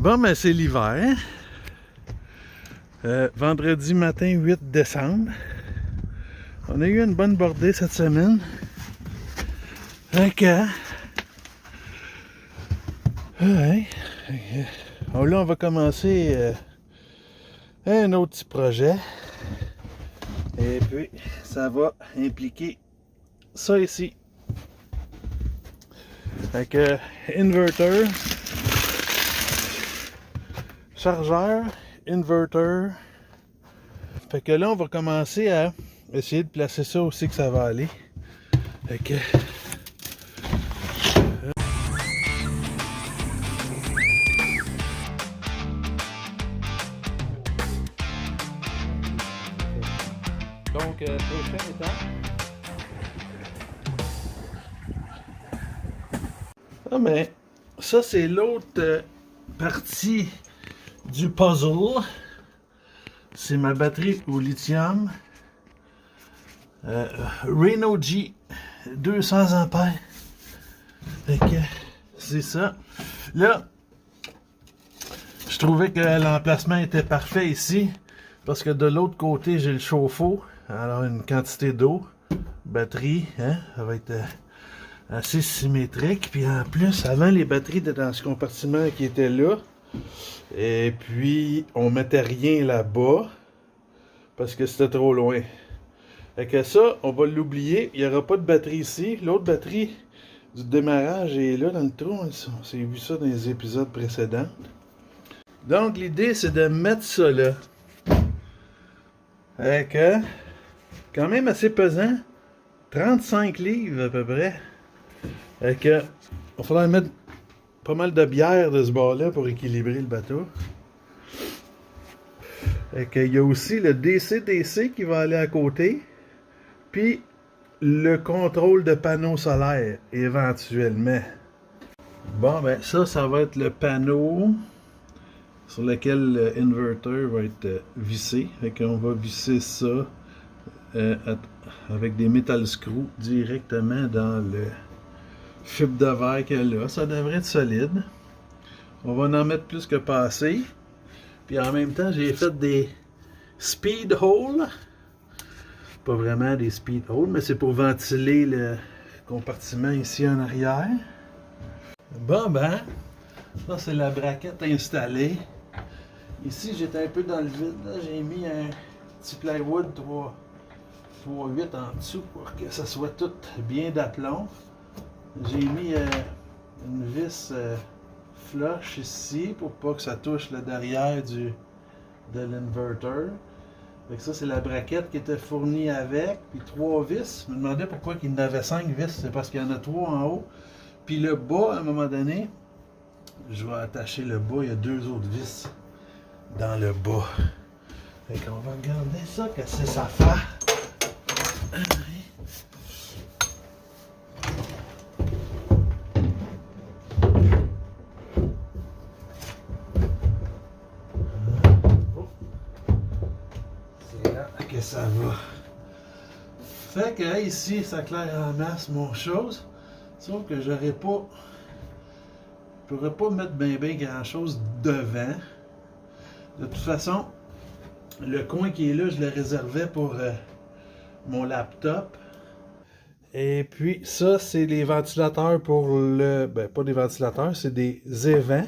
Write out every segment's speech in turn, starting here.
Bon, ben c'est l'hiver. Vendredi matin 8 décembre. On a eu une bonne bordée cette semaine. Ok. Ouais. Alors là, on va commencer un autre petit projet. Et puis, ça va impliquer ça ici. Avec inverter, chargeur, inverter. Fait que là, on va commencer à essayer de placer ça aussi que ça va aller. Fait que... Donc, prochaine étape. Ah ben, ça c'est l'autre partie du puzzle. C'est ma batterie au lithium. Reno G 200 ampères. Fait que c'est ça. Là, je trouvais que l'emplacement était parfait ici. Parce que de l'autre côté, j'ai le chauffe-eau. Alors, une quantité d'eau. Batterie, hein, ça va être assez symétrique. Puis en plus, avant, les batteries étaient dans ce compartiment qui était là. Et puis, on mettait rien là-bas. Parce que c'était trop loin. Fait que ça, on va l'oublier. Il n'y aura pas de batterie ici. L'autre batterie du démarrage est là dans le trou. On s'est vu ça dans les épisodes précédents. Donc, l'idée, c'est de mettre ça là. Fait que, quand même assez pesant. 35 livres à peu près. Fait que, il va falloir mettre pas mal de bière de ce bord-là pour équilibrer le bateau. Fait que, il y a aussi le DC-DC qui va aller à côté. Puis, le contrôle de panneau solaire, éventuellement. Bon, ben ça va être le panneau sur lequel l'inverter va être vissé. Fait qu'on va visser ça avec des metal screws directement dans le fibre de verre qu'il y a là. Ça devrait être solide. On va en mettre plus que pas assez. Puis en même temps, j'ai fait des speed holes. Pas vraiment des speed holes, mais c'est pour ventiler le compartiment ici en arrière. Bon ben, ça c'est la braquette installée. Ici j'étais un peu dans le vide, j'ai mis un petit plywood 3,8 en dessous pour que ça soit tout bien d'aplomb. J'ai mis une vis flush ici pour pas que ça touche le derrière de l'inverter. Fait que ça c'est la braquette qui était fournie avec, puis 3 vis. Je me demandais pourquoi il y en avait 5 vis, c'est parce qu'il y en a 3 en haut. Puis le bas, à un moment donné, je vais attacher le bas, il y a 2 autres vis dans le bas. Fait qu'on va regarder ça, qu'est-ce que ça fait. C'est là que ça va. Fait que ici, ça claire en masse mon chose. Sauf que je pourrais pas mettre bien grand chose devant. De toute façon, le coin qui est là, je le réservais pour mon laptop. Et puis ça, c'est les ventilateurs pour le... Ben, pas des ventilateurs, c'est des évents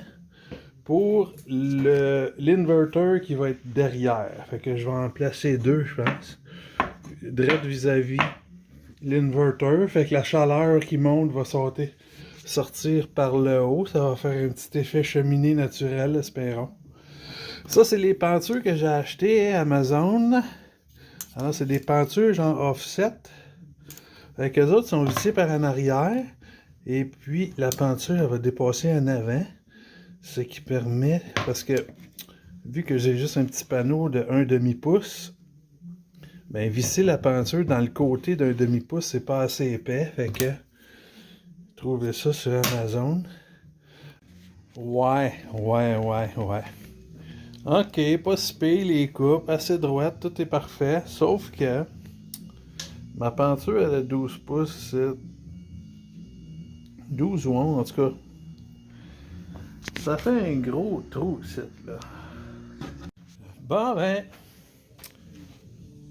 pour l'inverter qui va être derrière. Fait que je vais en placer 2, je pense. Direct vis-à-vis l'inverter. Fait que la chaleur qui monte va sortir par le haut. Ça va faire un petit effet cheminée naturel, espérons. Ça, c'est les pentures que j'ai achetées à Amazon. Alors, c'est des pentures genre offset. Fait que les autres sont vissées par en arrière. Et puis, la penture, elle va dépasser en avant. Ce qui permet, parce que, vu que j'ai juste un petit panneau de 1/2 pouce, ben, visser la penture dans le côté d'un demi-pouce, c'est pas assez épais. Fait que, trouvez ça sur Amazon. Ouais. Ok, pas si pire, les coupes, assez droite, tout est parfait. Sauf que, ma penture, elle a 12 pouces, c'est 12 ou 11 en tout cas. ça fait un gros trou ici, là. Bon, ben,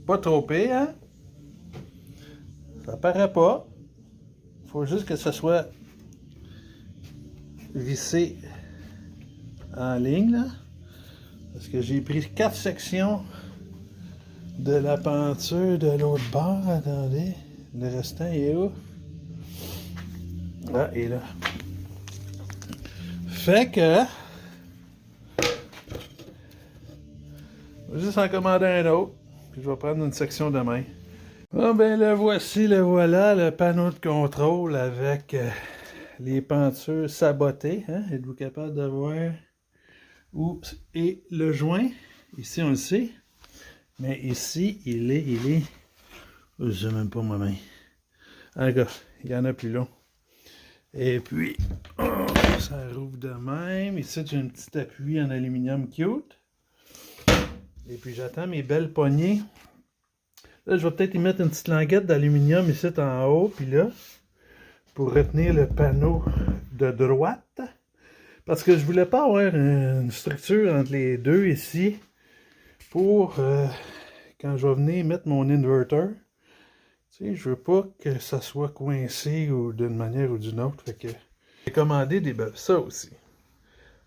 pas trop pire, hein? Ça paraît pas. Faut juste que ça soit vissé en ligne, là. Parce que j'ai pris 4 sections de la peinture de l'autre bord. Attendez, le restant il est où? Ah, il est là. Fait que... je vais juste en commander un autre. Puis je vais prendre une section demain. Ah ben le voici, le voilà, le panneau de contrôle avec les peintures sabotées. Hein? Êtes-vous capable de voir où est le joint? Ici on le sait. Mais ici, il est... je ne sais même pas ma main. Ah gars, il y en a plus long. Et puis, oh, ça rouvre de même. Ici, j'ai un petit appui en aluminium cute. Et puis, j'attends mes belles poignées. Là, je vais peut-être y mettre une petite languette d'aluminium ici en haut, puis là, pour retenir le panneau de droite. Parce que je voulais pas avoir une structure entre les deux ici pour quand je vais venir mettre mon inverter. Tu sais, je veux pas que ça soit coincé ou d'une manière ou d'une autre. Fait que j'ai commandé des belles. Ça aussi.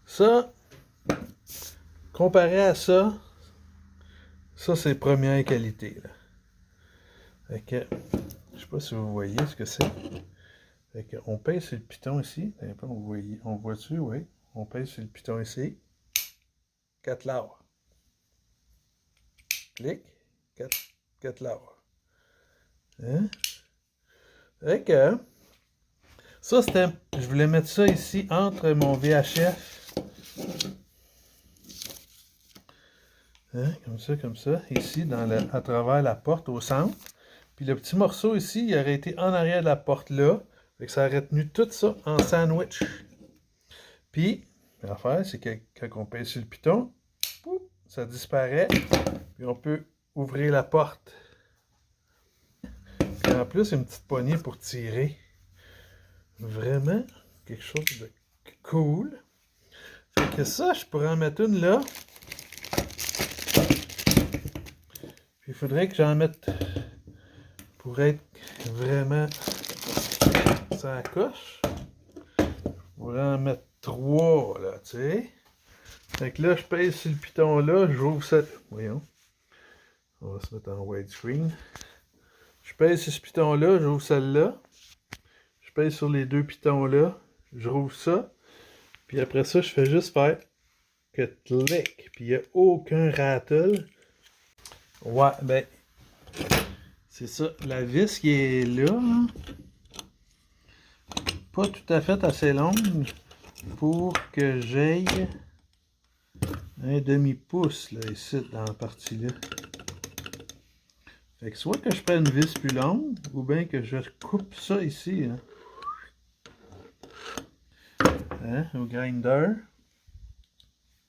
Ça, comparé à ça, ça c'est première qualité. Là. Fait que, je sais pas si vous voyez ce que c'est. Fait que, on pèse sur le piton ici. On voit-tu? Oui. On pèse sur le piton ici. 4 laures. Clic. 4 laures. Hein? Fait que, ça c'était, je voulais mettre ça ici entre mon VHF. Hein? Comme ça, ici, à travers la porte au centre. Puis le petit morceau ici, il aurait été en arrière de la porte là. Fait que ça aurait tenu tout ça en sandwich. Puis, l'affaire, c'est que quand on pèse sur le piton, ça disparaît. Puis on peut ouvrir la porte. Puis en plus, une petite poignée pour tirer. Vraiment quelque chose de cool. Fait que ça, je pourrais en mettre une là. Puis il faudrait que j'en mette pour être vraiment ça coche. Je pourrais en mettre 3 là, tu sais. Fait que là, je pèse sur le piton là, j'ouvre ça. Voyons. On va se mettre en widescreen. Je pèse sur ce piton là, j'ouvre celle-là. Je pèse sur les 2 pitons là, je rouvre ça. Puis après ça, je fais juste faire que clic. Puis il n'y a aucun rattle. Ouais, ben, c'est ça. La vis qui est là, hein, pas tout à fait assez longue pour que j'aille un demi-pouce là, ici, dans la partie là. Fait que soit que je prenne une vis plus longue, ou bien que je coupe ça ici. Hein, au grinder.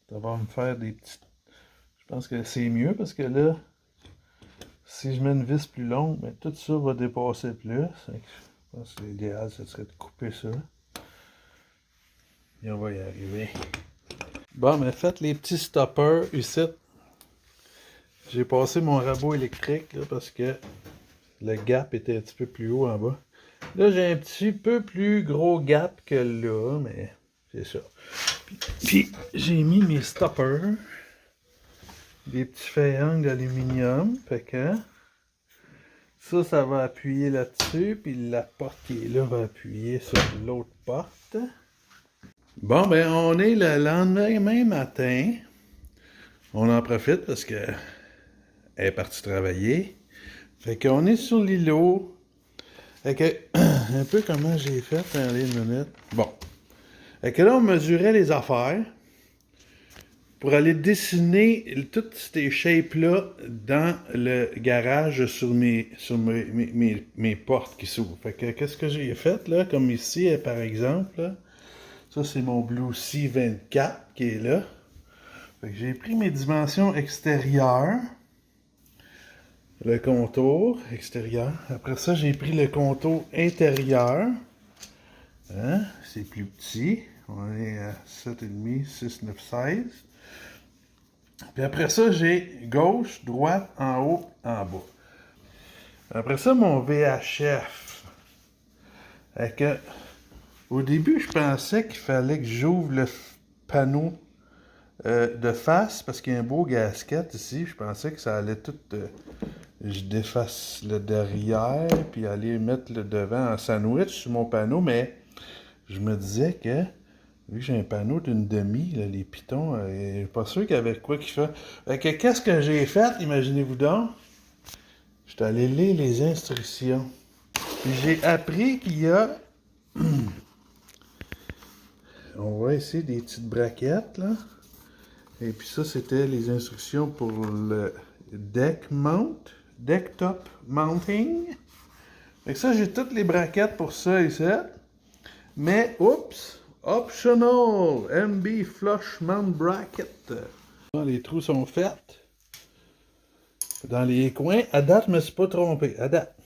Ça va me faire des petites... Je pense que c'est mieux parce que là, si je mets une vis plus longue, ben, tout ça va dépasser plus. Je pense que l'idéal, ce serait de couper ça. Et on va y arriver. Bon, mais faites les petits stoppers ici. J'ai passé mon rabot électrique là, parce que le gap était un petit peu plus haut en bas. Là, j'ai un petit peu plus gros gap que là, mais c'est ça. Puis j'ai mis mes stoppers. Des petits faïences d'aluminium. Fait que ça va appuyer là-dessus. Puis la porte qui est là va appuyer sur l'autre porte. Bon, ben on est le lendemain matin. On en profite parce que elle est partie travailler. Fait qu'on est sur l'îlot. Fait que, un peu comment j'ai fait, allez une minute. Bon. Fait que là, on mesurait les affaires pour aller dessiner toutes ces shapes-là dans le garage sur mes portes qui s'ouvrent. Fait que, qu'est-ce que j'ai fait, là, comme ici, par exemple, là. Ça, c'est mon Blue Sea 24 qui est là. Fait que j'ai pris mes dimensions extérieures. Le contour extérieur. Après ça, j'ai pris le contour intérieur. Hein? C'est plus petit. On est à 7,5, 6, 9, 16. Puis après ça, j'ai gauche, droite, en haut, en bas. Après ça, mon VHF. Fait que, au début, je pensais qu'il fallait que j'ouvre le panneau de face parce qu'il y a un beau gasket ici. Je pensais que ça allait tout... je défasse le derrière puis aller mettre le devant en sandwich sur mon panneau, mais je me disais que vu que j'ai un panneau d'une demi, là, les pitons, je suis pas sûr qu'il y avait quoi qu'il fait. Fait que qu'est-ce que j'ai fait, imaginez-vous donc? Je suis allé lire les instructions. Puis j'ai appris qu'il y a... On voit ici des petites braquettes, là. Et puis ça, c'était les instructions pour le deck mount, deck top mounting. Fait que ça, j'ai toutes les braquettes pour ça ici. Mais, oups, optional, MB flush mount bracket. Les trous sont faits. Dans les coins, à date, je me suis pas trompé, à date.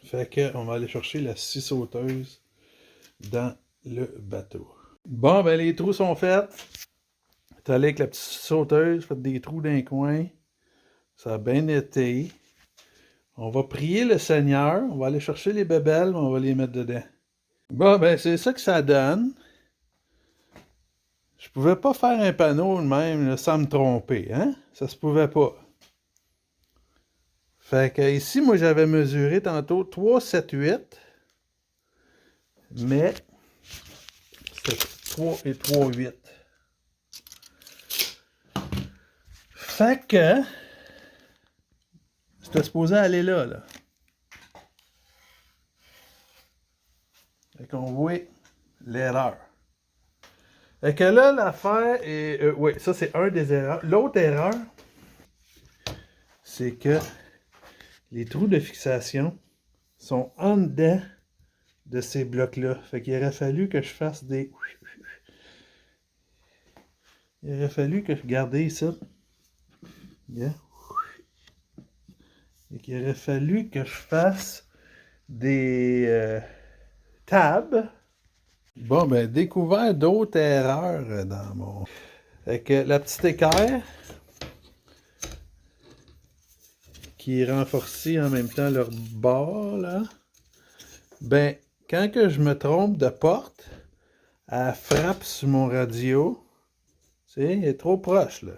Fait que, on va aller chercher la scie sauteuse dans le bateau. Bon, ben les trous sont faits. T'es allé avec la petite sauteuse, faites des trous dans les coins. Ça a bien été. On va prier le Seigneur. On va aller chercher les bébelles, on va les mettre dedans. Bon, ben c'est ça que ça donne. Je pouvais pas faire un panneau de même là, sans me tromper, hein? Ça se pouvait pas. Fait que ici, moi, j'avais mesuré tantôt 3, 7, 8. Mais c'est 3 et 3, 8. Fait que c'était supposé aller là, là. Fait qu'on voit l'erreur. Fait que là, l'affaire est... oui, ça c'est un des erreurs. L'autre erreur, c'est que les trous de fixation sont en dedans de ces blocs-là. Fait qu'il aurait fallu que je fasse des... Il aurait fallu que je garde ça. Yeah. Et qu'il aurait fallu que je fasse des tabs. Bon, ben, découvert d'autres erreurs dans mon... Fait que la petite équerre qui renforcit en même temps leur bord, là. Ben, quand que je me trompe de porte, elle frappe sur mon radio. Tu sais, elle est trop proche, là.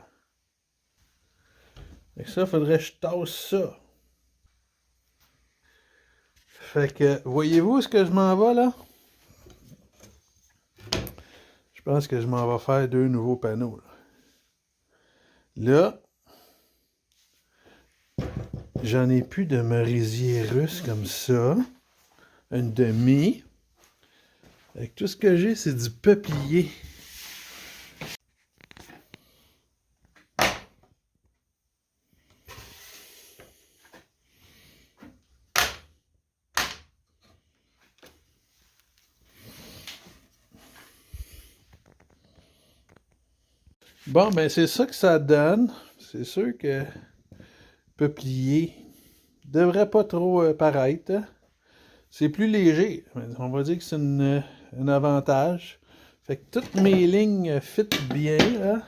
Fait que ça, faudrait que je tasse ça. Fait que, voyez-vous ce que je m'en vais, là? Je pense que je m'en vais faire 2 nouveaux panneaux, là. J'en ai plus de merisier russe comme ça. Une demi. Avec tout ce que j'ai, c'est du peuplier. Bon, ben c'est ça que ça donne. C'est sûr que peuplier devrait pas trop paraître. Hein? C'est plus léger. On va dire que c'est un avantage. Fait que toutes mes lignes fit bien. Là.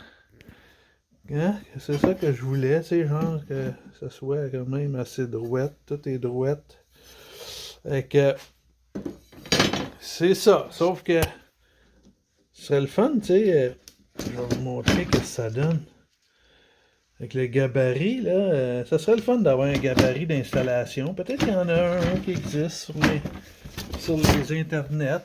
Hein? C'est ça que je voulais. Tu sais, genre que ça soit quand même assez droite. Tout est droite. Fait que c'est ça. Sauf que ce serait le fun, tu sais. Je vais vous montrer ce que ça donne. Avec le gabarit, là, ça serait le fun d'avoir un gabarit d'installation. Peut-être qu'il y en a un qui existe sur les internets.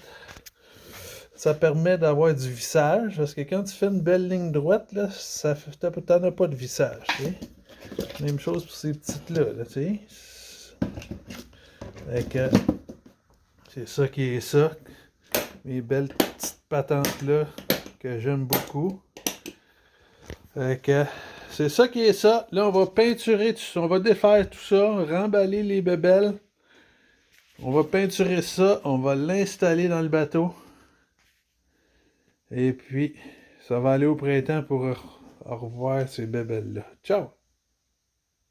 Ça permet d'avoir du vissage, parce que quand tu fais une belle ligne droite, là, t'en as pas de vissage. T'sais. Même chose pour ces petites-là, là, tu sais. C'est ça qui est ça. Mes belles petites patentes-là que j'aime beaucoup. C'est ça qui est ça. Là, on va peinturer tout ça. On va défaire tout ça, remballer les bébelles. On va peinturer ça. On va l'installer dans le bateau. Et puis, ça va aller au printemps pour revoir ces bébelles-là. Ciao!